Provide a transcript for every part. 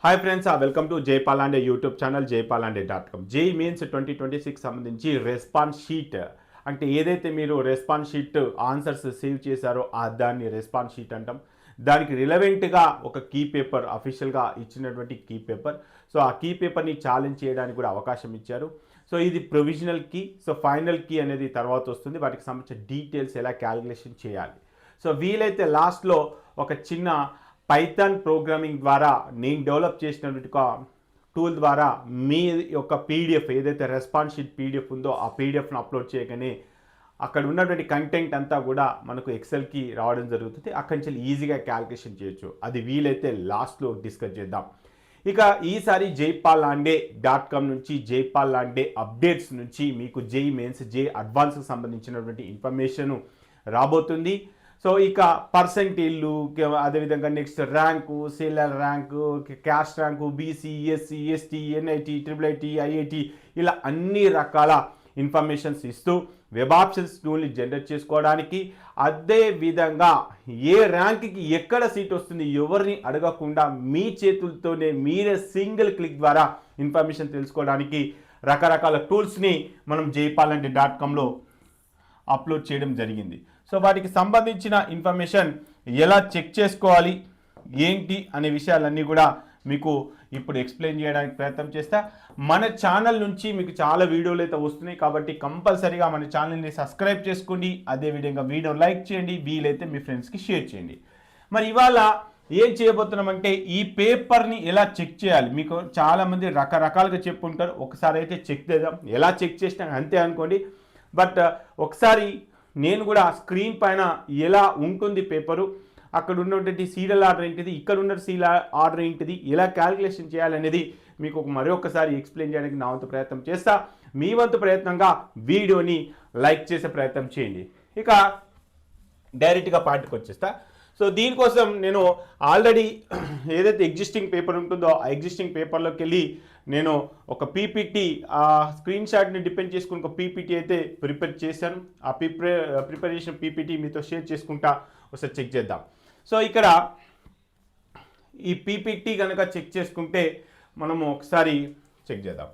Hi friends, welcome to Jaypalande YouTube channel jaypalanడే.com. JEE means 2026 సంబంధించి response sheet అంటే ఏదైతే మీరు రెస్పాన్స్ షీట్ ఆన్సర్స్ సేవ్ చేశారో దాన్ని రెస్పాన్స్ షీట్ అంటాం. దానికి రిలవెంట్గా ఒక కీ పేపర్ అఫీషియల్గా ఇచ్చినటువంటి కీ పేపర్. సో ఆ కీ పేపర్ని ఛాలెంజ్ చేయడానికి కూడా అవకాశం ఇచ్చారు. సో ఇది provisional key. So final key అనేది తర్వాత వస్తుంది. వాటికి సంబంధించిన డీటెయిల్స్ ఎలా క్యాలిక్యులేషన్ చేయాలి. సో వీలైతే లాస్ట్లో ఒక చిన్న పైథాన్ ప్రోగ్రామింగ్ ద్వారా నేను డెవలప్ చేసినటువంటి ఒక టూల్ ద్వారా మీ యొక్క పీడిఎఫ్ ఏదైతే రెస్పాన్స్ షీట్ పీడిఎఫ్ ఉందో ఆ పీడిఎఫ్ను అప్లోడ్ చేయగానే అక్కడ ఉన్నటువంటి కంటెంట్ అంతా కూడా మనకు ఎక్సెల్కి రావడం జరుగుతుంది. అక్కడి నుంచి ఈజీగా క్యాలిక్యులేషన్ చేయొచ్చు. అది వీలైతే లాస్ట్లో డిస్కస్ చేద్దాం. ఇక ఈసారి jaypalanడే.com నుంచి జైపాలాండే అప్డేట్స్ నుంచి మీకు జేఈ మెయిన్స్ జేఈ అడ్వాన్స్కి సంబంధించినటువంటి ఇన్ఫర్మేషన్ రాబోతుంది. సో ఇక పర్సెంటేజ్లు, అదేవిధంగా next rank, seller rank, caste rank, BC, SC, ST, NIT, triple IIT ఇలా అన్ని రకాల ఇన్ఫర్మేషన్స్ ఇస్తూ వెబ్ ఆప్షన్స్ టూల్ని జనరేట్ చేసుకోవడానికి, అదేవిధంగా ఏ ర్యాంక్కి ఎక్కడ సీట్ వస్తుంది ఎవరిని అడగకుండా మీ చేతులతోనే మీరే సింగిల్ క్లిక్ ద్వారా ఇన్ఫర్మేషన్ తెలుసుకోవడానికి రకరకాల టూల్స్ని మనం jaypalanడే.comలో అప్లోడ్ చేయడం జరిగింది. సో వాటికి సంబంధించిన ఇన్ఫర్మేషన్ ఎలా చెక్ చేసుకోవాలి ఏంటి అనే విషయాలన్నీ కూడా మీకు ఇప్పుడు ఎక్స్ప్లెయిన్ చేయడానికి ప్రయత్నం చేస్తా. మన ఛానల్ నుంచి మీకు చాలా వీడియోలు అయితే వస్తున్నాయి కాబట్టి కంపల్సరీగా మన ఛానల్ని సబ్స్క్రైబ్ చేసుకోండి. అదేవిధంగా వీడియో లైక్ చేయండి, వీలైతే మీ ఫ్రెండ్స్కి షేర్ చేయండి. మరి ఇవాళ ఏం చేయబోతున్నామంటే ఈ పేపర్ని ఎలా చెక్ చేయాలి. మీకు చాలామంది రకరకాలుగా చెప్పుంటారు. ఒకసారి అయితే చెక్ చేద్దాం. ఎలా చెక్ చేసినా అంతే అనుకోండి. బట్ ఒకసారి నేను కూడా స్క్రీన్ పైన ఎలా ఉంటుంది పేపరు, అక్కడ ఉన్నటువంటి సీరియల్ ఆర్డర్ ఏంటిది, ఇక్కడ ఉన్న సీరియల్ ఆర్డర్ ఏంటిది, ఎలా క్యాలిక్యులేషన్ చేయాలనేది మీకు మరొకసారి ఎక్స్ప్లెయిన్ చేయడానికి నా వంతు ప్రయత్నం చేస్తా. మీ వంతు ప్రయత్నంగా వీడియోని లైక్ చేసే ప్రయత్నం చేయండి. ఇక డైరెక్ట్గా పాయింట్కి వచ్చేస్తా. సో దీనికోసం నేను ఆల్రెడీ ఏదైతే ఎగ్జిస్టింగ్ పేపర్ ఉంటుందో ఆ ఎగ్జిస్టింగ్ పేపర్లోకి వెళ్ళి నేను ఒక పీపీటీ స్క్రీన్ షాట్ని డిపెండ్ చేసుకుని ఒక పీపీటీ అయితే ప్రిపేర్ చేశాను. ఆ ప్రిపేర్ చేసిన పీపీటీ మీతో షేర్ చేసుకుంటా. ఒకసారి చెక్ చేద్దాం. సో ఇక్కడ ఈ పీపీటీ కనుక చెక్ చేసుకుంటే మనము ఒకసారి చెక్ చేద్దాం.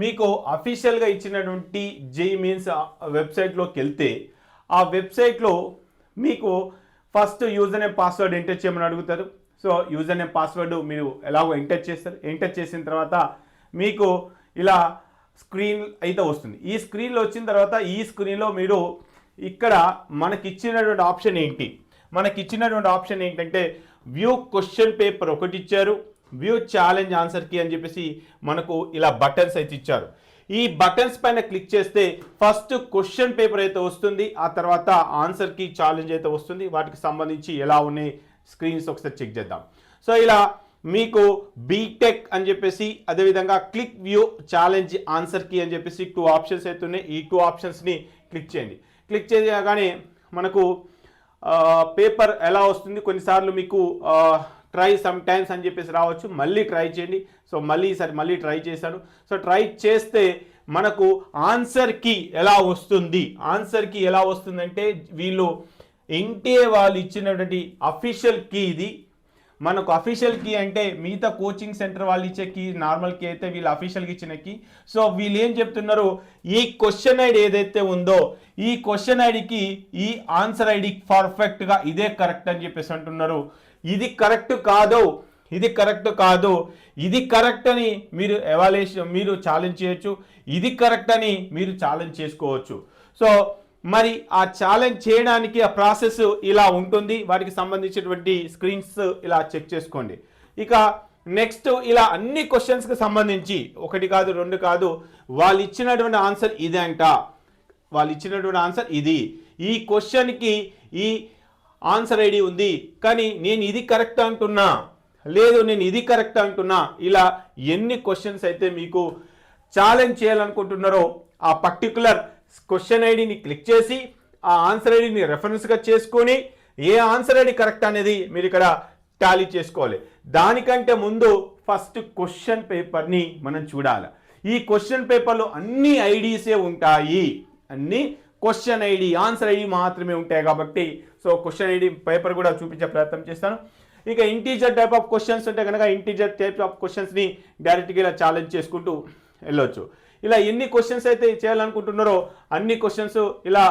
మీకు అఫీషియల్గా ఇచ్చినటువంటి జేఈ మెయిన్స్ వెబ్సైట్లోకి వెళ్తే ఆ వెబ్సైట్లో మీకు first user name password enter చేయమని అడుగుతారు. సో యూజర్ నేమ్ పాస్వర్డ్ మీరు ఎలాగో ఎంటర్ చేస్తారు. ఎంటర్ చేసిన తర్వాత మీకు ఇలా స్క్రీన్ అయితే వస్తుంది. ఈ స్క్రీన్లో వచ్చిన తర్వాత ఈ స్క్రీన్లో మీరు ఇక్కడ మనకిచ్చినటువంటి ఆప్షన్ ఏంటి, మనకిచ్చినటువంటి ఆప్షన్ ఏంటంటే వ్యూ క్వశ్చన్ పేపర్ ఒకటి ఇచ్చారు, వ్యూ ఛాలెంజ్ ఆన్సర్ కీ అని చెప్పేసి మనకు ఇలా బటన్స్ అయితే ఇచ్చారు. ఈ బటన్స్ పైన క్లిక్ చేస్తే ఫస్ట్ క్వశ్చన్ పేపర్ అయితే వస్తుంది, ఆ తర్వాత ఆన్సర్ కీ ఛాలెంజ్ అయితే వస్తుంది. వాటికి సంబంధించి ఎలా ఉన్నాయి స్క్రీన్స్ ఒకసారి చెక్ చేద్దాం. సో ఇలా మీకు బీటెక్ అని చెప్పేసి, అదేవిధంగా click view challenge answer key అని చెప్పేసి 2 ఆప్షన్స్ అయితే ఉన్నాయి. ఈ 2 ఆప్షన్స్ని క్లిక్ చేయండి. క్లిక్ చేయగానే మనకు పేపర్ ఎలా వస్తుంది. కొన్నిసార్లు మీకు ట్రై సమ్ టైమ్స్ అని చెప్పేసి రావచ్చు. మళ్ళీ ట్రై చేయండి. సో ఈసారి మళ్ళీ ట్రై చేశాను. సో ట్రై చేస్తే మనకు ఆన్సర్ కీ ఎలా వస్తుంది. ఆన్సర్ కీ ఎలా వస్తుందంటే వీళ్ళు ఎన్టీఏ వాళ్ళు ఇచ్చినటువంటి అఫీషియల్ కీ ఇది. మనకు అఫీషియల్ కీ అంటే మిగతా కోచింగ్ సెంటర్ వాళ్ళు ఇచ్చే కీ నార్మల్ కీ అయితే వీళ్ళు అఫీషియల్గా ఇచ్చిన కీ. సో వీళ్ళు ఏం చెప్తున్నారు, ఈ క్వశ్చన్ ఐడి ఏదైతే ఉందో ఈ క్వశ్చన్ ఐడికి ఈ ఆన్సర్ ఐడి పర్ఫెక్ట్గా ఇదే కరెక్ట్ అని చెప్పేసి అంటున్నారు. ఇది కరెక్ట్ కాదు, ఇది కరెక్ట్ కాదు, ఇది కరెక్ట్ అని మీరు ఎవాల్యుయేషన్ మీరు ఛాలెంజ్ చేయొచ్చు, ఇది కరెక్ట్ అని మీరు ఛాలెంజ్ చేసుకోవచ్చు. సో మరి ఆ ఛాలెంజ్ చేయడానికి ఆ ప్రాసెస్ ఇలా ఉంటుంది. వాటికి సంబంధించినటువంటి స్క్రీన్స్ ఇలా చెక్ చేసుకోండి. ఇక నెక్స్ట్ ఇలా అన్ని క్వశ్చన్స్కి సంబంధించి ఒకటి కాదు రెండు కాదు, వాళ్ళు ఇచ్చినటువంటి ఆన్సర్ ఇదే అంట, వాళ్ళు ఇచ్చినటువంటి ఆన్సర్ ఇది, ఈ క్వశ్చన్కి ఈ ఆన్సర్ ఐడి ఉంది కానీ నేను ఇది కరెక్ట్ అంటున్నా, లేదు నేను ఇది కరెక్ట్ అంటున్నా. ఇలా ఎన్ని క్వశ్చన్స్ అయితే మీకు ఛాలెంజ్ చేయాలనుకుంటున్నారో ఆ పర్టికులర్ క్వశ్చన్ ఐడిని క్లిక్ చేసి ఆ ఆన్సర్ ఐడిని రెఫరెన్స్గా చేసుకొని ఏ ఆన్సర్ ఐడి కరెక్ట్ అనేది మీరు ఇక్కడ టాలీ చేసుకోవాలి. దానికంటే ముందు ఫస్ట్ క్వశ్చన్ పేపర్ని మనం చూడాలి. ఈ క్వశ్చన్ పేపర్లో అన్ని ఐడీసే ఉంటాయి, అన్ని క్వశ్చన్ ఐడి ఆన్సర్ ఐడి మాత్రమే ఉంటాయి కాబట్టి సో క్వశ్చన్ ఐడి పేపర్ కూడా చూపించే ప్రయత్నం చేస్తాను. ఇక ఇంటీజర్ టైప్ ఆఫ్ క్వశ్చన్స్ ఉంటే కనుక ఇంటీజర్ టైప్ ఆఫ్ క్వశ్చన్స్ని డైరెక్ట్గా ఇలా ఛాలెంజ్ చేసుకుంటూ వెళ్ళొచ్చు. ఇలా ఎన్ని క్వశ్చన్స్ అయితే చేయాలనుకుంటున్నారో అన్ని క్వశ్చన్స్ ఇలా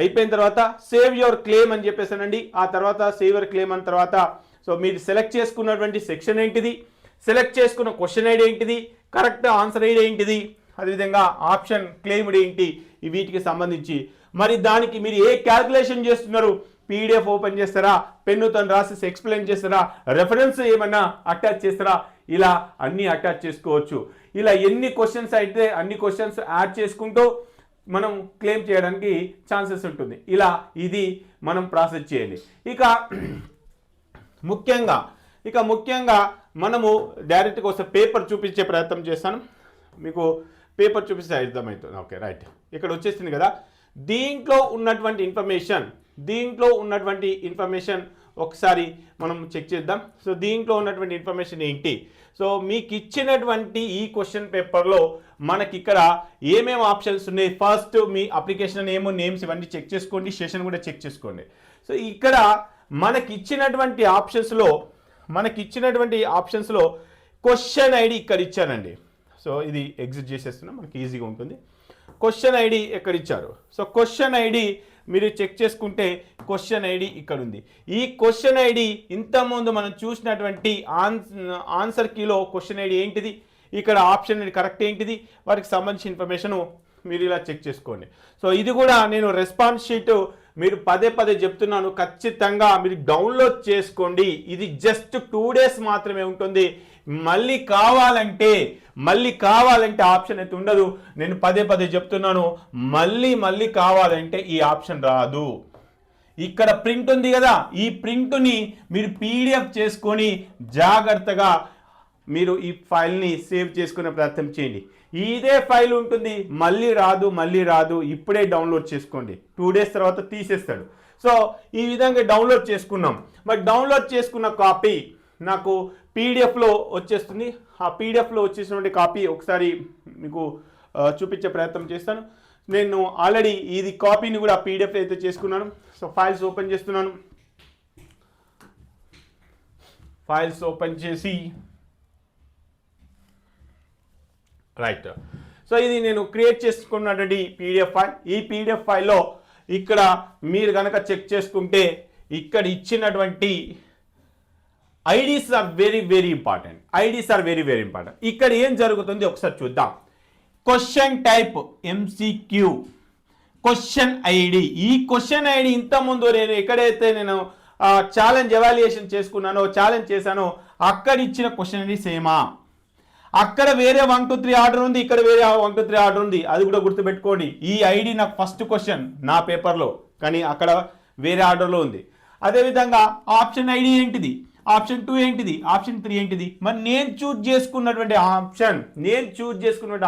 అయిపోయిన తర్వాత సేవ్ యువర్ క్లెయిమ్ అని చెప్పేసానండి. ఆ తర్వాత సేవ్ యువర్ క్లెయిమ్ అన్న తర్వాత సో మీరు సెలెక్ట్ చేసుకున్నటువంటి సెక్షన్ ఏంటిది, సెలెక్ట్ చేసుకున్న క్వశ్చన్ ఐడి ఏంటిది, కరెక్ట్ ఆన్సర్ ఐడి ఏంటిది, అదేవిధంగా ఆప్షన్ క్లెయిమ్డ్ ఏంటి, వీటికి సంబంధించి మరి దానికి మీరు ఏ క్యాల్కులేషన్ చేస్తున్నారు, పీడిఎఫ్ ఓపెన్ చేస్తారా, పెన్నుతో రాసి ఎక్స్ప్లెయిన్ చేస్తారా, రెఫరెన్స్ ఏమన్నా అటాచ్ చేస్తారా, ఇలా అన్నీ అటాచ్ చేసుకోవచ్చు. ఇలా ఎన్ని క్వశ్చన్స్ అయితే అన్ని క్వశ్చన్స్ యాడ్ చేసుకుంటూ మనం క్లెయిమ్ చేయడానికి ఛాన్సెస్ ఉంటుంది. ఇలా ఇది మనం ప్రాసెస్ చేయాలి. ఇక ముఖ్యంగా మనము డైరెక్ట్గా వస్తే పేపర్ చూపించే ప్రయత్నం చేస్తాను. మీకు పేపర్ చూపిస్తే అర్థమవుతుంది. ఓకే రైట్, ఇక్కడ వచ్చేసింది కదా. దీంట్లో ఉన్నటువంటి ఇన్ఫర్మేషన్ ఒకసారి మనం చెక్ చేద్దాం. సో దీంట్లో ఉన్నటువంటి ఇన్ఫర్మేషన్ ఏంటి, సో మీకు ఇచ్చినటువంటి ఈ క్వశ్చన్ పేపర్లో మనకి ఇక్కడ ఏమేమి ఆప్షన్స్ ఉన్నాయి, ఫస్ట్ మీ అప్లికేషన్ నేమ్స్ ఇవన్నీ చెక్ చేసుకోండి, సెషన్ కూడా చెక్ చేసుకోండి. సో ఇక్కడ మనకి ఇచ్చినటువంటి ఆప్షన్స్లో క్వశ్చన్ ఐడి ఇక్కడ ఇచ్చానండి. సో ఇది ఎగ్జిట్ చేసేస్తున్నాం, మనకి ఈజీగా ఉంటుంది. క్వశ్చన్ ఐడి ఎక్కడ ఇచ్చారు, సో క్వశ్చన్ ఐడి మీరు చెక్ చేసుకుంటే క్వశ్చన్ ఐడి ఇక్కడ ఉంది. ఈ క్వశ్చన్ ఐడి ఇంతకుముందు మనం చూసినటువంటి ఆన్సర్ కీలో క్వశ్చన్ ఐడి ఏంటిది, ఇక్కడ ఆప్షన్ ఐడి కరెక్ట్ ఏంటిది, వాటికి సంబంధించిన ఇన్ఫర్మేషన్ మీరు ఇలా చెక్ చేసుకోండి. సో ఇది కూడా నేను రెస్పాన్స్ షీట్ మీరు పదే చెప్తున్నాను, ఖచ్చితంగా మీరు డౌన్లోడ్ చేసుకోండి. ఇది జస్ట్ 2 days మాత్రమే ఉంటుంది. మళ్ళీ కావాలంటే ఆప్షన్ అయితే ఉండదు. నేను పదే చెప్తున్నాను, మళ్ళీ కావాలంటే ఈ ఆప్షన్ రాదు. ఇక్కడ ప్రింట్ ఉంది కదా, ఈ ప్రింట్ని మీరు పీడిఎఫ్ చేసుకొని జాగ్రత్తగా మీరు ఈ ఫైల్ని సేవ్ చేసుకునే ప్రయత్నం చేయండి. ఇదే ఫైల్ ఉంటుంది, మళ్ళీ రాదు. ఇప్పుడే డౌన్లోడ్ చేసుకోండి, 2 days తర్వాత తీసేస్తాడు. సో ఈ విధంగా డౌన్లోడ్ చేసుకున్నాం. మరి డౌన్లోడ్ చేసుకున్న కాపీ నాకు పీడిఎఫ్లో వచ్చేస్తుంది. ఆ పీడిఎఫ్లో వచ్చేసినటువంటి కాపీ ఒకసారి మీకు చూపించే ప్రయత్నం చేస్తాను. నేను ఆల్రెడీ ఇది కాపీని కూడా పీడిఎఫ్ అయితే చేసుకున్నాను. సో ఫైల్స్ ఓపెన్ చేస్తున్నాను. ఫైల్స్ ఓపెన్ చేసి రైట్, సో ఇది నేను క్రియేట్ చేసుకున్నటువంటి పీడిఎఫ్ ఫైల్. ఈ పీడిఎఫ్ ఫైల్లో ఇక్కడ మీరు కనుక చెక్ చేసుకుంటే ఇక్కడ ఇచ్చినటువంటి ఐడీస్ ఆర్ వెరీ ఇంపార్టెంట్. ఇక్కడ ఏం జరుగుతుంది ఒకసారి చూద్దాం. Question type MCQ, question ID. ఈ క్వశ్చన్ ఐడి ఇంతకుముందు నేను ఎక్కడైతే నేను ఛాలెంజ్ ఎవాల్యుయేషన్ ఛాలెంజ్ చేశానో అక్కడ ఇచ్చిన క్వశ్చన్ ఐడి సేమా, అక్కడ వేరే 1 2 3 ఆర్డర్ ఉంది, ఇక్కడ వేరే 1 2 3 ఆర్డర్ ఉంది. అది కూడా గుర్తుపెట్టుకోండి. ఈ ఐడి నాకు ఫస్ట్ క్వశ్చన్ నా పేపర్లో, కానీ అక్కడ వేరే ఆర్డర్లో ఉంది. అదేవిధంగా ఆప్షన్ ఐడి ఏంటిది, ఆప్షన్ 2 ఏంటిది, ఆప్షన్ 3 ఏంటిది. మరి నేను చూజ్ చేసుకున్నటువంటి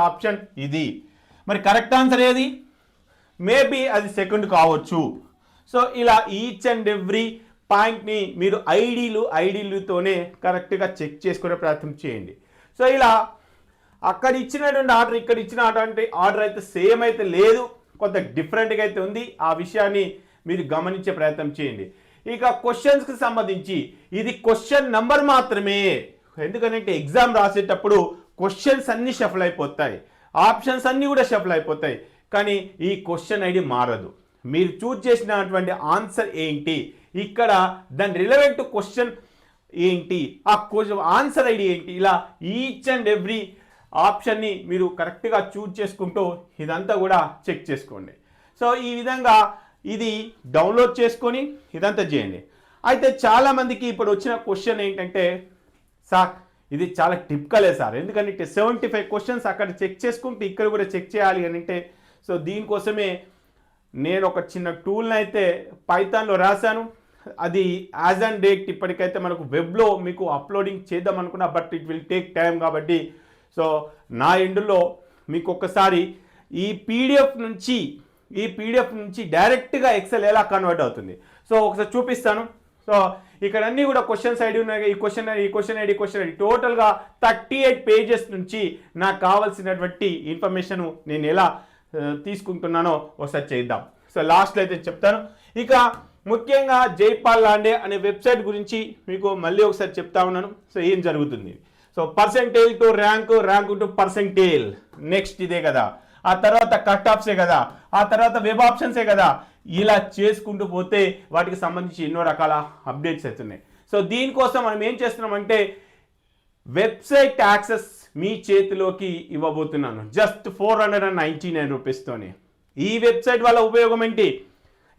ఆప్షన్ ఇది. మరి కరెక్ట్ ఆన్సర్ ఏది, మేబీ అది సెకండ్ కావచ్చు. సో ఇలా ఈచ్ అండ్ ఎవ్రీ పాయింట్ని మీరు ఐడీలతోనే కరెక్ట్గా చెక్ చేసుకునే ప్రయత్నం చేయండి. సో ఇలా అక్కడ ఇచ్చినటువంటి ఆర్డర్ ఇక్కడ ఇచ్చిన ఆర్డర్ అయితే సేమ్ అయితే లేదు, కొంత డిఫరెంట్గా అయితే ఉంది. ఆ విషయాన్ని మీరు గమనించే ప్రయత్నం చేయండి. ఇక క్వశ్చన్స్కి సంబంధించి ఇది క్వశ్చన్ నంబర్ మాత్రమే. ఎందుకంటే ఎగ్జామ్ రాసేటప్పుడు క్వశ్చన్స్ అన్నీ షఫల్ అయిపోతాయి, ఆప్షన్స్ అన్నీ కూడా షఫల్ అయిపోతాయి, కానీ ఈ క్వశ్చన్ ఐడి మారదు. మీరు చూజ్ చేసినటువంటి ఆన్సర్ ఏంటి, ఇక్కడ దాని రిలవెంట్ క్వశ్చన్ ఏంటి, ఆ క్వశ్చన్ ఆన్సర్ ఐడి ఏంటి, ఇలా ఈచ్ అండ్ ఎవ్రీ ఆప్షన్ని మీరు కరెక్ట్గా చూజ్ చేసుకుంటూ ఇదంతా కూడా చెక్ చేసుకోండి. సో ఈ విధంగా ఇది డౌన్లోడ్ చేసుకొని ఇదంతా చేయండి. అయితే చాలామందికి ఇప్పుడు వచ్చిన క్వశ్చన్ ఏంటంటే, సార్ ఇది చాలా టిపికలే సార్, ఎందుకంటే 75 క్వశ్చన్స్ అక్కడ చెక్ చేసుకుంటే ఇక్కడ కూడా చెక్ చేయాలి అని అంటే, సో దీనికోసమే నేను ఒక చిన్న టూల్ని అయితే పైథాన్లో రాశాను. అది యాజ్ అండ్ డేట్ ఇప్పటికైతే మనకు వెబ్లో మీకు అప్లోడింగ్ చేద్దాం అనుకున్నా, but it will take time. కాబట్టి సో నా ఎండ్లో మీకు ఒక్కసారి ఈ పీడిఎఫ్ నుంచి డైరెక్ట్గా ఎక్సెల్ ఎలా కన్వర్ట్ అవుతుంది సో ఒకసారి చూపిస్తాను. సో ఇక్కడ అన్నీ కూడా క్వశ్చన్స్ ఐడి ఉన్నాయి. ఈ క్వశ్చన్ ఐడి టోటల్గా 38 pages నుంచి నాకు కావాల్సినటువంటి ఇన్ఫర్మేషన్ నేను ఎలా తీసుకుంటున్నానో ఒకసారి చేద్దాం. సో లాస్ట్లో అయితే చెప్తాను. ఇక ముఖ్యంగా జైపాల్ లాండే అనే వెబ్సైట్ గురించి మీకు మళ్ళీ ఒకసారి చెప్తా ఉన్నాను. సో ఏం జరుగుతుంది, so percentage to rank to percentage, next ఇదే కదా, ఆ తర్వాత కట్ ఆఫ్సే కదా, ఆ తర్వాత వెబ్ ఆప్షన్సే కదా, ఇలా చేసుకుంటూ పోతే వాటికి సంబంధించి ఎన్నో రకాల అప్డేట్స్ అవుతున్నాయి. సో దీనికోసం మనం ఏం చేస్తున్నామంటే వెబ్సైట్ యాక్సెస్ మీ చేతిలోకి ఇవ్వబోతున్నాను జస్ట్ 499 రూపీస్తోనే. ఈ వెబ్సైట్ వల్ల ఉపయోగం ఏంటి,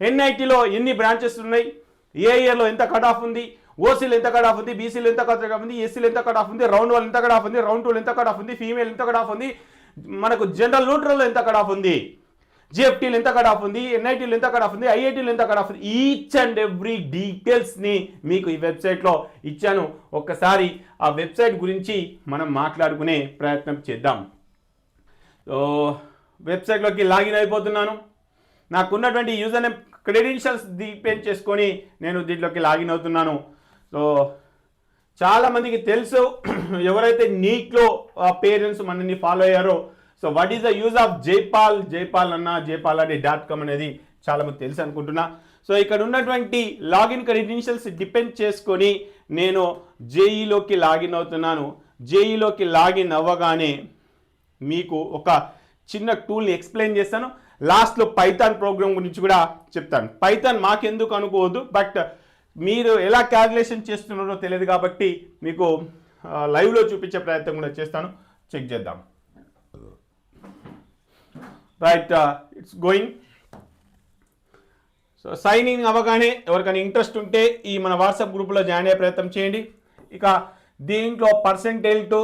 ఎన్ఐటీలో ఎన్ని బ్రాంచెస్ ఉన్నాయి, ఏ ఇయర్లో ఎంత కట్ ఆఫ్ ఉంది, ఓసీలు ఎంత కట్ ఆఫ్ ఉంది, బీసీలు ఎంత కట్ ఆఫ్ ఉంది, ఎస్సీలు ఎంత కట్ ఆఫ్ ఉంది, రౌండ్ 1 ఎంత కట్ ఆఫ్ ఉంది, రౌండ్ 2 ఎంత కట్ ఆఫ్ ఉంది, ఫీమేల్ ఎంత కట్ ఆఫ్ ఉంది, మనకు జనరల్ న్యూట్రల్లో ఎంత కట్ ఆఫ్ ఉంది, జిఎఫ్టీలు ఎంత కట్ ఆఫ్ ఉంది, ఎన్ఐటీలు ఎంత కట్ ఆఫ్ ఉంది, ఐఐటీలు ఎంత కట్ ఆఫ్ ఉంది, ఈచ్ అండ్ ఎవ్రీ డీటెయిల్స్ని మీకు ఈ వెబ్సైట్లో ఇచ్చాను. ఒక్కసారి ఆ వెబ్సైట్ గురించి మనం మాట్లాడుకునే ప్రయత్నం చేద్దాం. సో వెబ్సైట్లోకి లాగిన్ అయిపోతున్నాను. నాకున్నటువంటి యూజర్ నేమ్ క్రెడెన్షియల్స్ డిపెండ్ చేసుకొని నేను దీంట్లోకి లాగిన్ అవుతున్నాను. సో చాలామందికి తెలుసు, ఎవరైతే నీట్లో పేరెంట్స్ మనల్ని ఫాలో అయ్యారో, so what is the use of Jaipal అన్న jaypalande.com అనేది చాలామంది తెలుసు అనుకుంటున్నా. సో ఇక్కడ ఉన్నటువంటి లాగిన్ క్రెడెన్షియల్స్ డిపెండ్ చేసుకొని నేను జేఈలోకి లాగిన్ అవుతున్నాను. జేఈలోకి లాగిన్ అవ్వగానే మీకు ఒక చిన్న టూల్ని ఎక్స్ప్లెయిన్ చేస్తాను. లాస్ట్లో పైథాన్ ప్రోగ్రామ్ గురించి కూడా చెప్తాను. పైథాన్ మాకెందుకు అనుకోవద్దు, బట్ మీరు ఎలా క్యాల్కులేషన్ చేస్తున్నారో తెలియదు కాబట్టి మీకు లైవ్లో చూపించే ప్రయత్నం కూడా చేస్తాను. చెక్ చేద్దాం. Right, it's going. So sign in అవ్వగానే ఎవరికైనా ఇంట్రెస్ట్ ఉంటే ఈ మన వాట్సాప్ గ్రూప్లో జాయిన్ అయ్యే ప్రయత్నం చేయండి. ఇక దీంట్లో percentage to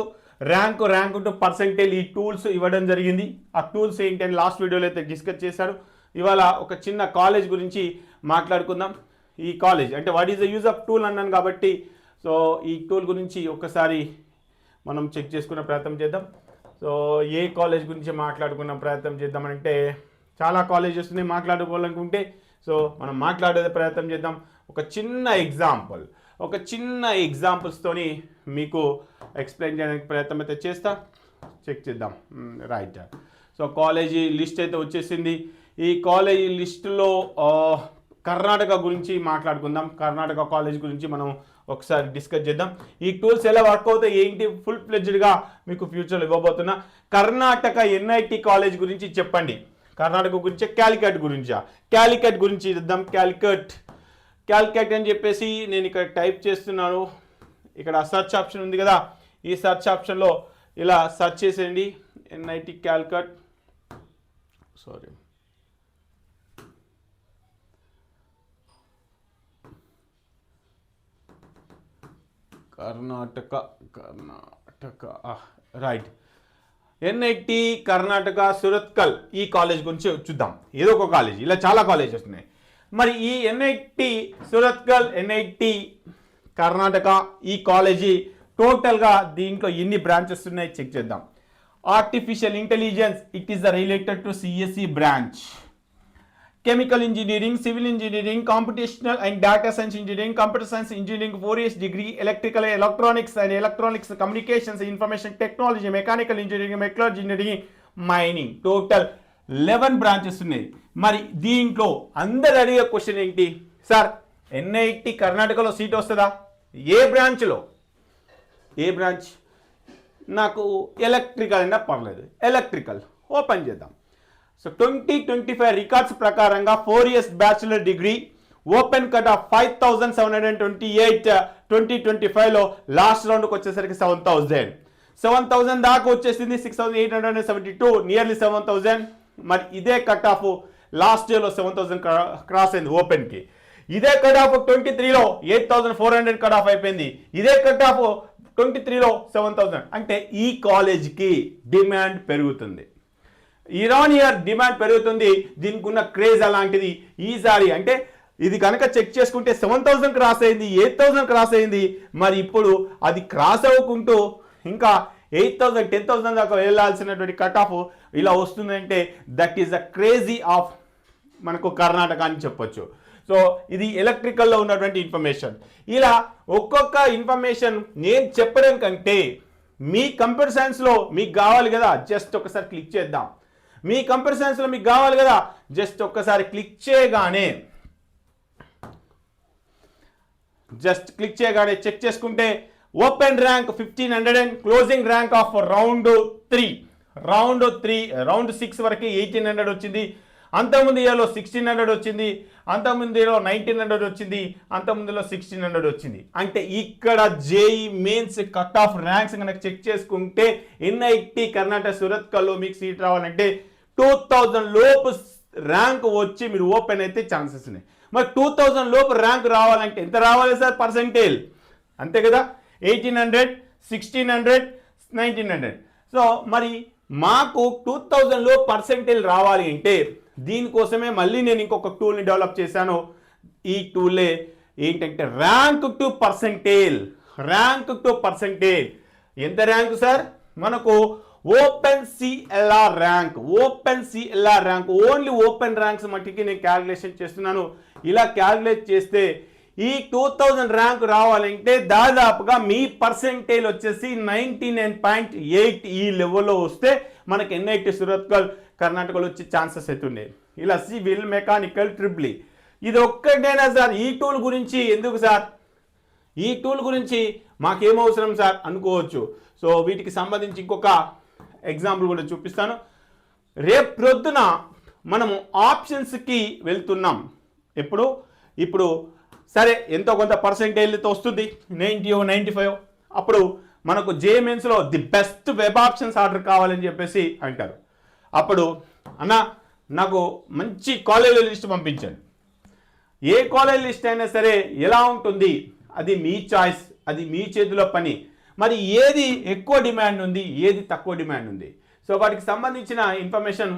rank to percentage ఈ టూల్స్ ఇవ్వడం జరిగింది. ఆ టూల్స్ ఏంటని లాస్ట్ వీడియోలో అయితే డిస్కస్ చేశారు. ఇవాళ ఒక చిన్న కాలేజ్ గురించి మాట్లాడుకుందాం. ఈ కాలేజ్ అంటే what is the use of tool అన్నాను కాబట్టి, సో ఈ టూల్ గురించి ఒక్కసారి మనం చెక్ చేసుకునే ప్రయత్నం చేద్దాం. సో ఏ కాలేజ్ గురించి మాట్లాడుకున్న ప్రయత్నం చేద్దామంటే చాలా కాలేజెస్ ఉన్నాయి మాట్లాడుకోవాలనుకుంటే. సో మనం మాట్లాడే ప్రయత్నం చేద్దాం. ఒక చిన్న ఎగ్జాంపుల్స్తోని మీకు ఎక్స్ప్లెయిన్ చేయడానికి ప్రయత్నం అయితే చేస్తా. చెక్ చేద్దాం. రైట్, సో కాలేజీ లిస్ట్ అయితే వచ్చేసింది. ఈ కాలేజీ లిస్టులో కర్ణాటక గురించి మాట్లాడుకుందాం. కర్ణాటక కాలేజ్ గురించి మనం ఒకసారి డిస్కస్ చేద్దాం. ఈ టూల్స్ ఎలా వర్క్ అవుతాయి ఏంటి ఫుల్ ఫ్లెడ్జ్డ్గా మీకు ఫ్యూచర్లో ఇవ్వబోతున్నా. కర్ణాటక ఎన్ఐటి కాలేజ్ గురించి చెప్పండి. కర్ణాటక గురించి క్యాలికట్ గురించి ఇద్దాం. క్యాలికట్ అని చెప్పేసి నేను ఇక్కడ టైప్ చేస్తున్నాను. ఇక్కడ సర్చ్ ఆప్షన్ ఉంది కదా, ఈ సర్చ్ ఆప్షన్లో ఇలా సర్చ్ చేసేయండి NIT Calicut. Sorry, Karnataka right, NIT Karnataka Surathkal ఈ కాలేజ్ గురించి చూద్దాం. ఏదో ఒక కాలేజ్, ఇలా చాలా కాలేజెస్ ఉన్నాయి. మరి ఈ ఎన్ఐటి సురత్కల్, ఎన్ఐటి కర్ణాటక ఈ కాలేజీ టోటల్గా దీంట్లో ఎన్ని బ్రాంచెస్ ఉన్నాయి చెక్ చేద్దాం. Artificial intelligence, it is the related to CSC branch. Chemical engineering, civil engineering, computational and data science engineering, computer science engineering 4 years degree, electrical electronics and electronics communications, information technology, mechanical engineering, metallurgy engineering, mining, total 11 branches ఉన్నాయి. మరి దీంట్లో అందరు అడిగే question ఏంటి, sir NIT కర్ణాటకలో seat వస్తుందా? ఏ బ్రాంచ్లో? ఏ branch? నాకు ఎలక్ట్రికల్ అయినా పర్లేదు, ఎలక్ట్రికల్ ఓపెన్ చేద్దాం. సో 2025 రికార్డ్స్ ప్రకారంగా 4 years bachelor degree, open cut off 5728. 2025లో లాస్ట్ రౌండ్కి వచ్చేసరికి 7000 దాకా వచ్చేసింది. 6872, నియర్లీ 7000. మరి ఇదే కట్ ఆఫ్ లాస్ట్ ఇయర్లో 7000 క్రాస్ అయింది ఓపెన్కి. ఇదే కట్ ఆఫ్ 23లో 8400 కట్ ఆఫ్ అయిపోయింది. ఇదే కట్ ఆఫ్ 23లో 7000. అంటే ఈ కాలేజ్కి డిమాండ్ పెరుగుతుంది, ఇయర్ డిమాండ్ పెరుగుతుంది. దీనికి ఉన్న క్రేజ్ అలాంటిది. ఈసారి అంటే ఇది కనుక చెక్ చేసుకుంటే 7000 క్రాస్ అయింది, 8000 క్రాస్ అయింది. మరి ఇప్పుడు అది క్రాస్ అవ్వకుంటూ ఇంకా 8000, 10,000 దాకా వెళ్ళాల్సినటువంటి కట్ ఆఫ్ ఇలా వస్తుందంటే that is the crazy of మనకు కర్ణాటక అని చెప్పొచ్చు. సో ఇది ఎలక్ట్రికల్లో ఉన్నటువంటి ఇన్ఫర్మేషన్. ఇలా ఒక్కొక్క ఇన్ఫర్మేషన్ నేను చెప్పడం కంటే మీ కంప్యూటర్ సైన్స్లో మీకు కావాలి కదా, జస్ట్ ఒకసారి క్లిక్ చేద్దాం. మీ కంప్యూటర్ సైన్స్లో మీకు కావాలి కదా, జస్ట్ ఒక్కసారి క్లిక్ చేయగానే జస్ట్ క్లిక్ చేయగానే చెక్ చేసుకుంటే open rank 1500 and closing rank of round 6 వరకు 1800 వచ్చింది. అంతకుముందు ఇయర్లో 1600 వచ్చింది, అంతకుముందు ఇయర్లో 1900 వచ్చింది, అంతకుముందులో 1600 వచ్చింది. అంటే ఇక్కడ JEE mains cut off ranks కనుక చెక్ చేసుకుంటే ఎన్ఐటి కర్ణాటక సురత్కల్లో మీకు సీట్ రావాలంటే 2000 లోపు ర్యాంక్ వచ్చి మీరు ఓపెన్ అయితే ఛాన్సెస్ ఉన్నాయి. మరి 2000 లోపు ర్యాంక్ రావాలంటే ఎంత రావాలి సార్ పర్సెంటేజ్? అంతే కదా, 1800, 1600, 1900. సో మరి మాకు 2000 లో పర్సెంటేజ్ రావాలి అంటే దీనికోసమే మళ్ళీ నేను ఇంకొక టూల్ని డెవలప్ చేశాను. ఈ టూలే ఏంటంటే ర్యాంక్ టు పర్సెంటేజ్. ఎంత ర్యాంక్ సార్? మనకు open CLR rank, only open ranks మట్టికి నేను క్యాలిక్యులేషన్ చేస్తున్నాను. ఇలా క్యాలిక్యులేట్ చేస్తే ఈ 2000 ర్యాంక్ రావాలంటే దాదాపుగా మీ పర్సెంటేజ్ వచ్చేసి 99.8 ఈ లెవెల్లో వస్తే మనకి ఎన్ఐటి సురత్కల్ కర్ణాటకలో వచ్చే ఛాన్సెస్ అవుతున్నాయి. ఇలా సివిల్, మెకానికల్, ట్రిపుల్ ఇది ఒక్కటేనా సార్? ఈ టూల్ గురించి ఎందుకు సార్? ఈ టూల్ గురించి మాకేమవసరం సార్ అనుకోవచ్చు. సో వీటికి సంబంధించి ఇంకొక ఎగ్జాంపుల్ కూడా చూపిస్తాను. రేపు ప్రొద్దున మనము ఆప్షన్స్కి వెళ్తున్నాం. ఇప్పుడు సరే ఎంతో కొంత పర్సెంటేజ్తో వస్తుంది, 90, 95. అప్పుడు మనకు జేమెన్స్లో the best web options order కావాలని చెప్పేసి అంటారు. అప్పుడు అన్న నాకు మంచి కాలేజీ లిస్ట్ పంపించండి. ఏ కాలేజ్ లిస్ట్ అయినా సరే ఎలా ఉంటుంది అది మీ చాయిస్, అది మీ చేతిలో పని. మరి ఏది ఎక్కువ డిమాండ్ ఉంది, ఏది తక్కువ డిమాండ్ ఉంది, సో వాటికి సంబంధించిన ఇన్ఫర్మేషన్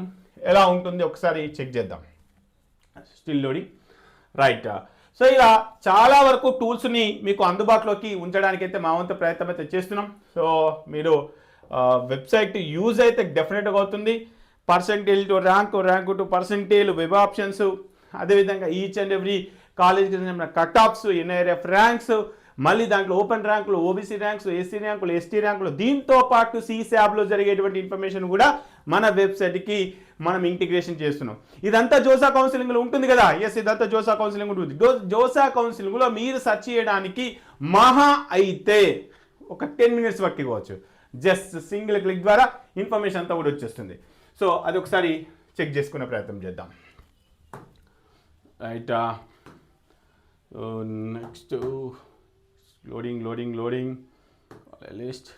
ఎలా ఉంటుంది ఒకసారి చెక్ చేద్దాం. Still loading, right. సో ఇలా చాలా వరకు టూల్స్ని మీకు అందుబాటులోకి ఉంచడానికైతే మా వంతు ప్రయత్నం అయితే చేస్తున్నాం. సో మీరు వెబ్సైట్ యూజ్ అయితే డెఫినెట్గా అవుతుంది. Percentage to rank to percentage, web options, అదేవిధంగా ఈచ్ అండ్ ఎవ్రీ కాలేజ్కి సంబంధించిన కట్ ఆఫ్స్, ఎన్ఐఆర్ఎఫ్ ర్యాంక్స్, మళ్ళీ దాంట్లో ఓపెన్ ర్యాంకులు, ఓబీసీ ర్యాంక్స్, ఎస్సీ ర్యాంకులు, ఎస్టీ ర్యాంకులు, దీంతో పాటు సిశాబ్లో జరిగేటువంటి ఇన్ఫర్మేషన్ కూడా మన వెబ్సైట్కి మనం ఇంటిగ్రేషన్ చేస్తున్నాం. ఇదంతా జోసా కౌన్సిలింగ్లో ఉంటుంది కదా? ఎస్, ఇదంతా జోసా కౌన్సిలింగ్ ఉంటుంది. జోసా కౌన్సిలింగ్లో మీరు సెర్చ్ చేయడానికి మహా అయితే ఒక 10 minutes పట్టుకోవచ్చు. జస్ట్ సింగిల్ క్లిక్ ద్వారా ఇన్ఫర్మేషన్ అంతా కూడా వచ్చేస్తుంది. సో అది ఒకసారి చెక్ చేసుకునే ప్రయత్నం చేద్దాం. Right, next loading list.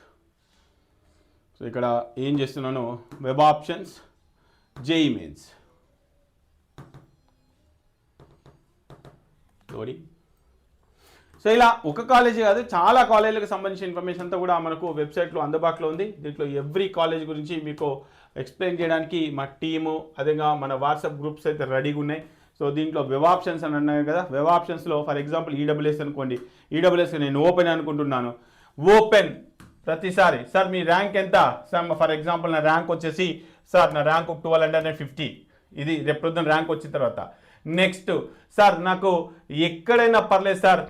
So ఇక్కడ ఏం చేస్తున్నాను, web options, JEE mains, loading. So ఇలా ఒక కాలేజీ కాదు, చాలా కాలేజీలకు సంబంధించిన ఇన్ఫర్మేషన్ అంతా కూడా మనకు వెబ్సైట్లో అందుబాటులో ఉంది. దీంట్లో ఎవ్రీ కాలేజ్ గురించి మీకు ఎక్స్ప్లెయిన్ చేయడానికి మా టీము, అదేగా మన వాట్సాప్ గ్రూప్స్ అయితే రెడీగా ఉన్నాయి. సో దీంట్లో వెబ్ ఆప్షన్స్ అని అన్నాయి కదా, వెబ్ ఆప్షన్స్లో ఫర్ ఎగ్జాంపుల్ ఈడబ్ల్యూఎస్ అనుకోండి. ఈడబ్ల్యూఎస్ నేను ఓపెన్ అనుకుంటున్నాను. ఓపెన్ ప్రతిసారి సార్ మీ ర్యాంక్ ఎంత సార్? ఫర్ ఎగ్జాంపుల్ నా ర్యాంక్ వచ్చేసి సార్ నా ర్యాంక్ 1250. ఇది రేపు పొద్దున ర్యాంక్ వచ్చిన తర్వాత నెక్స్ట్ సార్ నాకు ఎక్కడైనా పర్లేదు సార్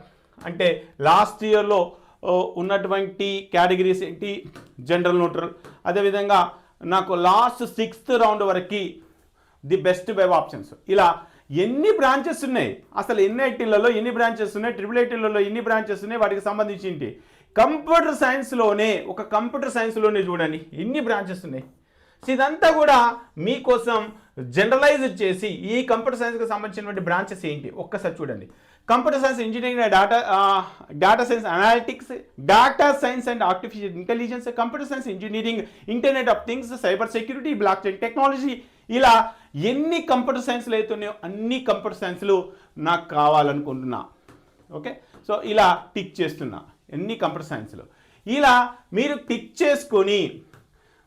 అంటే లాస్ట్ ఇయర్లో ఉన్నటువంటి కేటగిరీస్ ఏంటి, జనరల్, న్యూట్రల్, అదేవిధంగా నాకు లాస్ట్ 6th రౌండ్ వరకు ది బెస్ట్ వెబ్ ఆప్షన్స్. ఇలా ఎన్ని బ్రాంచెస్ ఉన్నాయి అసలు, ఎన్ఐటీలలో ఎన్ని బ్రాంచెస్ ఉన్నాయి, ట్రిపుల్ ఐటీలలో ఎన్ని బ్రాంచెస్ ఉన్నాయి, వాటికి సంబంధించి ఏంటి, కంప్యూటర్ సైన్స్లోనే చూడండి ఎన్ని బ్రాంచెస్ ఉన్నాయి. సో ఇదంతా కూడా మీకోసం జనరలైజ్ చేసి ఈ కంప్యూటర్ సైన్స్కి సంబంధించినటువంటి బ్రాంచెస్ ఏంటి ఒక్కసారి చూడండి. Computer science engineering, data science analytics, data science and artificial intelligence, computer science engineering, internet of things, cyber security, block chain technology. ఇలా ఎన్ని కంప్యూటర్ సైన్స్లు అవుతున్నాయో అన్ని కంప్యూటర్ సైన్స్లు నాకు కావాలనుకుంటున్నా. ఓకే, సో ఇలా టిక్ చేస్తున్నా ఎన్ని కంప్యూటర్ సైన్స్లు. ఇలా మీరు టిక్ చేసుకొని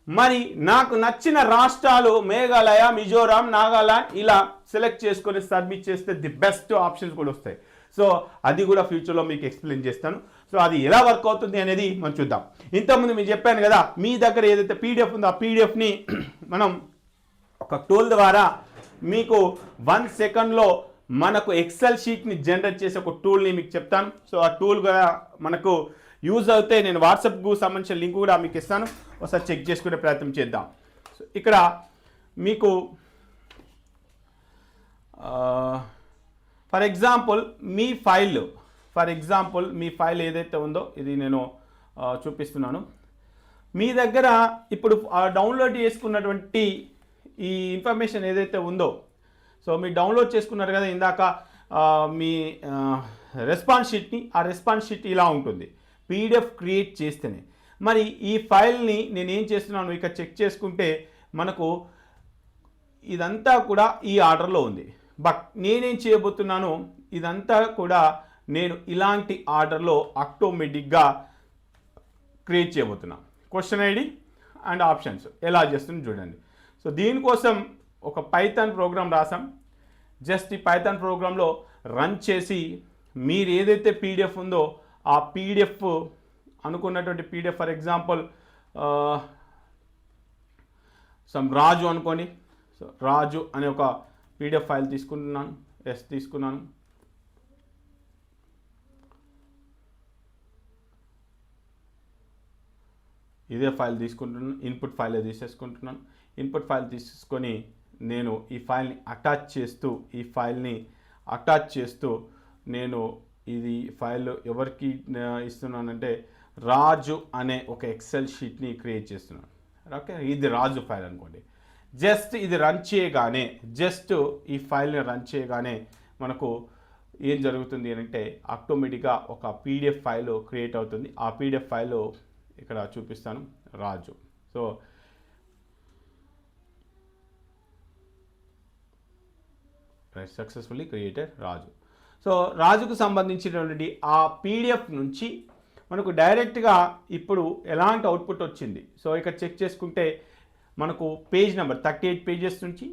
మరి నాకు నచ్చిన రాష్ట్రాలు మేఘాలయ, మిజోరాం, నాగాలాండ్ ఇలా సెలెక్ట్ చేసుకొని సబ్మిట్ చేస్తే ది బెస్ట్ ఆప్షన్స్ కూడా వస్తాయి. సో అది కూడా ఫ్యూచర్లో మీకు ఎక్స్ప్లెయిన్ చేస్తాను. సో అది ఎలా వర్క్ అవుతుంది అనేది మనం చూద్దాం. ఇంతకుముందు మీకు చెప్పాను కదా, మీ దగ్గర ఏదైతే పీడిఎఫ్ ఉందో ఆ పీడిఎఫ్ని మనం ఒక టూల్ ద్వారా మీకు 1 సెకండ్లో మనకు ఎక్సెల్ షీట్ని జనరేట్ చేసే ఒక టూల్ని మీకు చెప్తాను. సో ఆ టూల్ కూడా మనకు యూజ్ అవుతే నేను వాట్సాప్కు సంబంధించిన లింక్ కూడా మీకు ఇస్తాను, ఒకసారి చెక్ చేసుకునే ప్రయత్నం చేద్దాం. సో ఇక్కడ మీకు for example me file for example me file ఏదైతే ఉందో ఇది నేను చూపిస్తున్నాను. మీ దగ్గర ఇప్పుడు డౌన్లోడ్ చేసుకున్నటువంటి ఈ ఇన్ఫర్మేషన్ ఏదైతే ఉందో, సో మీరు డౌన్లోడ్ చేసుకున్నారు కదా ఇందాక మీ రెస్పాన్స్ షీట్ని, ఆ రెస్పాన్స్ షీట్ ఇలా ఉంటుంది పీడిఎఫ్ క్రియేట్ చేస్తేనే. మరి ఈ ఫైల్ని నేను ఏం చేస్తున్నాను ఇక చెక్ చేసుకుంటే మనకు ఇదంతా కూడా ఈ ఆర్డర్లో ఉంది. బట్ నేనేం చేయబోతున్నాను, ఇదంతా కూడా నేను ఇలాంటి ఆర్డర్లో ఆటోమేటిక్గా క్రియేట్ చేయబోతున్నాను. క్వశ్చన్ ఐడి అండ్ ఆప్షన్స్ ఎలా చేస్తుంది చూడండి. సో దీనికోసం ఒక పైథాన్ ప్రోగ్రామ్ రాసాం. జస్ట్ ఈ పైథాన్ ప్రోగ్రాంలో రన్ చేసి మీరు ఏదైతే పీడిఎఫ్ ఉందో ఆ పీడిఎఫ్ అనుకున్నటువంటి పీడిఎఫ్, ఫర్ ఎగ్జాంపుల్ రాజు అనుకోండి. సో రాజు అనే ఒక పీడిఎఫ్ ఫైల్ తీసుకున్నాను. తీసుకున్నాను. ఇదే ఫైల్ తీసుకుంటున్నాను. ఇన్పుట్ ఫైల్ తీసేసుకుంటున్నాను. ఇన్పుట్ ఫైల్ తీసుకొని నేను ఈ ఫైల్ని అటాచ్ చేస్తూ నేను ఇది ఫైల్ ఎవరికి ఇస్తున్నానంటే రాజు అనే ఒక ఎక్సెల్ షీట్ని క్రియేట్ చేస్తున్నాను. ఓకే, ఇది రాజు ఫైల్ అనుకోండి. జస్ట్ ఇది రన్ చేయగానే, ఈ ఫైల్ని రన్ చేయగానే మనకు ఏం జరుగుతుంది అంటే ఆటోమేటిక్గా ఒక పీడిఎఫ్ ఫైల్ క్రియేట్ అవుతుంది. ఆ పీడిఎఫ్ ఫైల్ ఇక్కడ చూపిస్తాను, రాజు. సో సక్సెస్ఫుల్లీ క్రియేటెడ్ రాజు. సో రాజుకు సంబంధించినటువంటి ఆ పీడిఎఫ్ నుంచి మనకు డైరెక్ట్గా ఇప్పుడు ఎలాంటి అవుట్పుట్ వచ్చింది. సో ఇక్కడ చెక్ చేసుకుంటే మనకు పేజ్ నెంబర్ 38 పేజెస్ నుంచి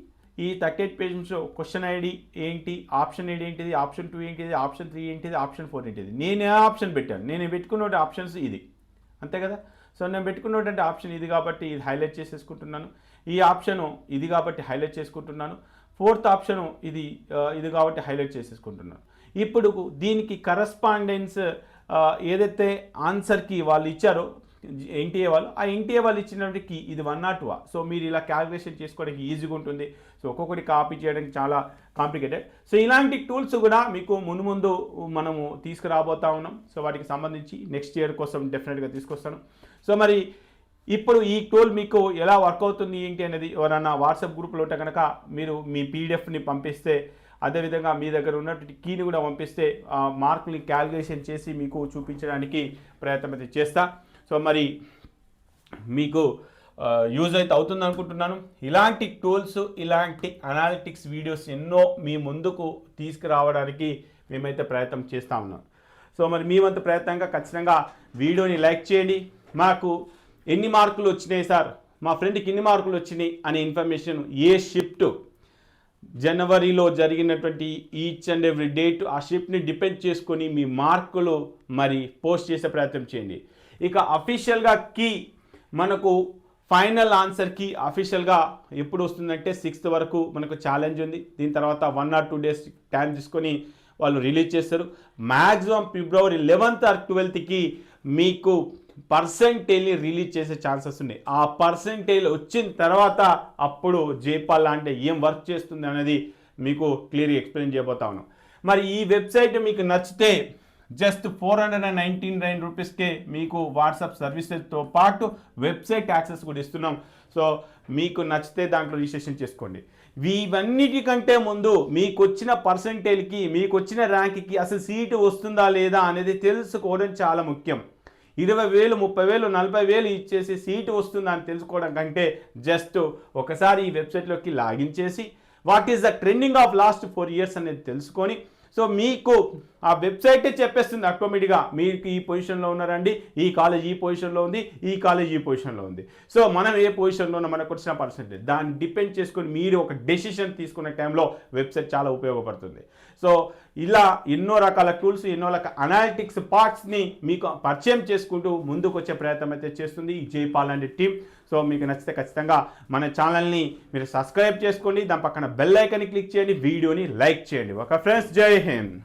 ఈ 38 పేజెస్లో క్వశ్చన్ ఐడి ఏంటి, ఆప్షన్ ఐడి ఏంటిది, ఆప్షన్ 2 ఏంటిది, ఆప్షన్ 3 ఏంటిది, ఆప్షన్ 4 ఏంటిది. నేను ఏ ఆప్షన్ పెట్టాను, నేను పెట్టుకున్న ఆప్షన్స్ ఇది, అంతే కదా. సో నేను పెట్టుకున్నటువంటి ఆప్షన్ ఇది కాబట్టి ఇది హైలైట్ చేసేసుకుంటున్నాను. ఈ ఆప్షను ఇది కాబట్టి హైలైట్ చేసుకుంటున్నాను. 4th ఆప్షను ఇది కాబట్టి హైలైట్ చేసేసుకుంటున్నాను. ఇప్పుడు దీనికి కరస్పాండెన్స్ ఏదైతే ఆన్సర్కి వాళ్ళు ఇచ్చారో ఎన్టీఏ వాళ్ళు, ఆ ఎన్టీఏ వాళ్ళు ఇచ్చినప్పటికి ఇది 102. సో మీరు ఇలా క్యాలిక్యులేషన్ చేసుకోవడానికి ఈజీగా ఉంటుంది. సో ఒక్కొక్కటి కాపీ చేయడానికి చాలా కాంప్లికేటెడ్. సో ఇలాంటి టూల్స్ కూడా మీకు ముందు మనము తీసుకురాబోతా ఉన్నాం. సో వాటికి సంబంధించి నెక్స్ట్ ఇయర్ కోసం డెఫినెట్గా తీసుకొస్తాను. సో మరి ఇప్పుడు ఈ టూల్ మీకు ఎలా వర్క్ అవుతుంది ఏంటి అనేది ఎవరన్నా వాట్సాప్ గ్రూప్లో ఉంటే కనుక మీరు మీ పీడిఎఫ్ని పంపిస్తే, అదేవిధంగా మీ దగ్గర ఉన్నటువంటి కీని కూడా పంపిస్తే మార్కుని క్యాలిక్యులేషన్ చేసి మీకు చూపించడానికి ప్రయత్నం అయితే చేస్తా. సో మరి మీకు యూజ్ అయితే అవుతుంది అనుకుంటున్నాను. ఇలాంటి టూల్స్, ఇలాంటి అనాలిటిక్స్ వీడియోస్ ఎన్నో మీ ముందుకు తీసుకురావడానికి మేమైతే ప్రయత్నం చేస్తూ ఉన్నాం. సో మరి మీ వంతు ప్రయత్నంగా ఖచ్చితంగా వీడియోని లైక్ చేయండి. మాకు ఎన్ని మార్కులు వచ్చినాయి సార్, మా ఫ్రెండ్కి ఎన్ని మార్కులు వచ్చినాయి అనే ఇన్ఫర్మేషన్ ఏ షిఫ్ట్ జనవరిలో జరిగినటువంటి ఈచ్ అండ్ ఎవ్రీ డేట్ ఆ షిఫ్ట్ని డిపెండ్ చేసుకొని మీ మార్కులు మరి పోస్ట్ చేసే ప్రయత్నం చేయండి. ఇక అఫీషియల్గా కీ మనకు ఫైనల్ ఆన్సర్కి అఫీషియల్గా ఎప్పుడు వస్తుందంటే 6th వరకు మనకు ఛాలెంజ్ ఉంది. దీని తర్వాత 1 or 2 days టైం తీసుకొని వాళ్ళు రిలీజ్ చేస్తారు. Maximum February 11th or 12th మీకు పర్సెంటేజ్ని రిలీజ్ చేసే ఛాన్సెస్ ఉన్నాయి. ఆ పర్సెంటేజ్ వచ్చిన తర్వాత అప్పుడు జైపాల్ అంటే ఏం వర్క్ చేస్తుంది అనేది మీకు క్లియర్గా ఎక్స్ప్లెయిన్ చేయబోతా ఉన్నాం. మరి ఈ వెబ్సైట్ మీకు నచ్చితే జస్ట్ 499 రూపీస్కే మీకు వాట్సాప్ సర్వీసెస్తో పాటు వెబ్సైట్ యాక్సెస్ కూడా ఇస్తున్నాం. సో మీకు నచ్చితే దాంట్లో రిజిస్ట్రేషన్ చేసుకోండి. ఇవన్నిటికంటే ముందు మీకు వచ్చిన పర్సెంటేజ్కి, మీకు వచ్చిన ర్యాంక్కి అసలు సీటు వస్తుందా లేదా అనేది తెలుసుకోవడం చాలా ముఖ్యం. 20,000, 30,000, 40,000 ఇచ్చేసి సీటు వస్తుందా అని తెలుసుకోవడం కంటే జస్ట్ ఒకసారి ఈ వెబ్సైట్లోకి లాగిన్ చేసి what is the trending of last 4 years అనేది తెలుసుకొని, సో మీకు ఆ వెబ్సైటే చెప్పేస్తుంది ఆటోమేటిక్గా మీకు ఈ పొజిషన్లో ఉన్నారండి, ఈ కాలేజ్ ఈ పొజిషన్లో ఉంది, ఈ కాలేజ్ ఈ పొజిషన్లో ఉంది. సో మనం ఏ పొజిషన్లో ఉన్నా మనకు వచ్చిన పర్సెంటేజ్ దాన్ని డిపెండ్ చేసుకొని మీరు ఒక డెసిషన్ తీసుకునే టైంలో వెబ్సైట్ చాలా ఉపయోగపడుతుంది. సో ఇలా ఎన్నో రకాల టూల్స్, ఎన్నో రకాల అనాలిటిక్స్ పార్ట్స్ని మీకు పరిచయం చేసుకుంటూ ముందుకు వచ్చే ప్రయత్నం అయితే చేస్తుంది ఈ జైపాల్ అండ్ టీమ్. సో మీకు నచ్చితే ఖచ్చితంగా మన ఛానల్ని మీరు సబ్స్క్రైబ్ చేసుకోండి, దాని పక్కన బెల్ ఐకాన్ని క్లిక్ చేయండి, వీడియోని లైక్ చేయండి. ఓకే ఫ్రెండ్స్, జై హింద్.